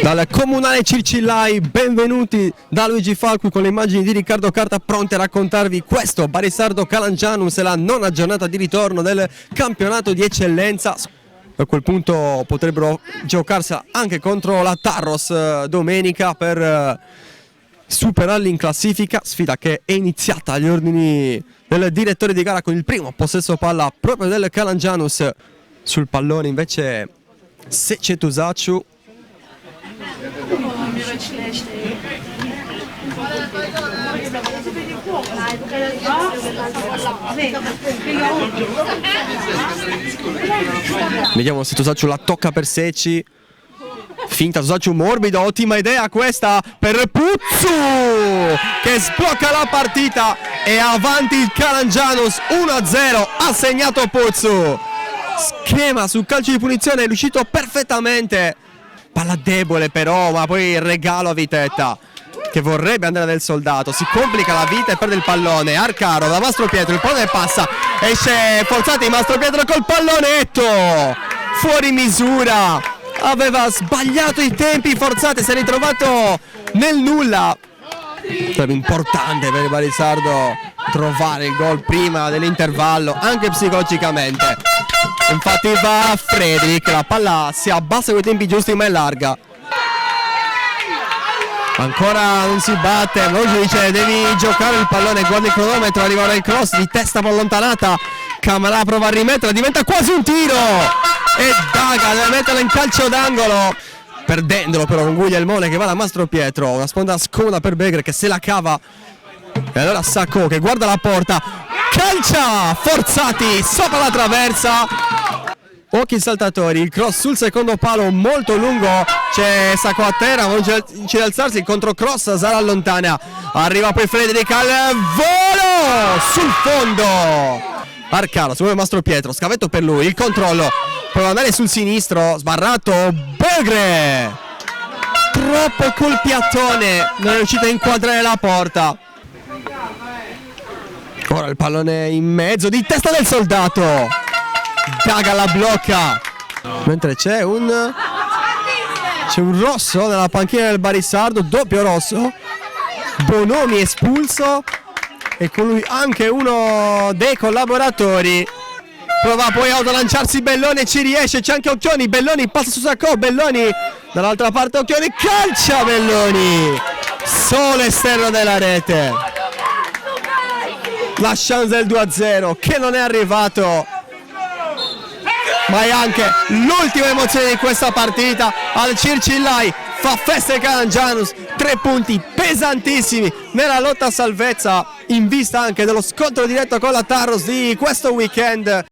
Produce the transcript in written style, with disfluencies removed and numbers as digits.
Dal Comunale Circillai, benvenuti da Luigi Falqui con le immagini di Riccardo Carta, pronti a raccontarvi questo Barisardo Calangianus e la nona giornata di ritorno del campionato di eccellenza. A quel punto potrebbero giocarsela anche contro la Tarros domenica per superarli in classifica, sfida che è iniziata agli ordini del direttore di gara con il primo possesso palla proprio del Calangianus. Sul pallone invece Secetusaciu. Vediamo se Tusaciu la tocca per Seci. Finta Tusaciu morbido, ottima idea questa per Puzzu che sblocca la partita e avanti il Calangianus 1-0, ha segnato Puzzu. Schema sul calcio di punizione, è riuscito perfettamente. Palla debole però, ma poi il regalo a Vitetta che vorrebbe andare del soldato, si complica la vita e perde il pallone. Arcaro da Mastro Pietro, il pallone passa, esce Forzati, Mastro Pietro col pallonetto fuori misura, aveva sbagliato i tempi Forzati, si è ritrovato nel nulla. Sarebbe importante per il Barisardo trovare il gol prima dell'intervallo, anche psicologicamente. Infatti va a Frederick, la palla si abbassa con i tempi giusti ma è larga. Ancora non si batte, Moroggio dice devi giocare il pallone, guarda il cronometro, arriva ora il cross di testa allontanata, Camarà prova a rimetterla, diventa quasi un tiro e Daga deve metterla in calcio d'angolo, perdendolo però con Guglielmone che va da Mastro Pietro, una sponda scomoda per Begre che se la cava e allora Sacco che guarda la porta, calcia Forzati sopra la traversa. Occhi saltatori, il cross sul secondo palo molto lungo, c'è Sacco a terra, non c'è da alzarsi, il controcross Sara allontana, arriva poi Frederick al volo sul fondo, Arcaro, su Mastro Pietro, scavetto per lui, il controllo, prova ad andare sul sinistro, sbarrato, Begre, troppo col piattone, non è riuscito a inquadrare la porta. Ora il pallone in mezzo, di testa del soldato, Daga la blocca, mentre c'è un rosso nella panchina del Barisardo, doppio rosso, Bonomi espulso e con lui anche uno dei collaboratori. Prova poi a autolanciarsi Belloni, ci riesce, c'è anche Occhioni, Belloni passa su Sacco, Belloni dall'altra parte, Occhioni calcia Belloni, solo esterno della rete. La chance del 2-0 che non è arrivato, ma è anche l'ultima emozione di questa partita. Al Circillai fa festa il Calangianus, 3 punti pesantissimi nella lotta a salvezza in vista anche dello scontro diretto con la Tarros di questo weekend.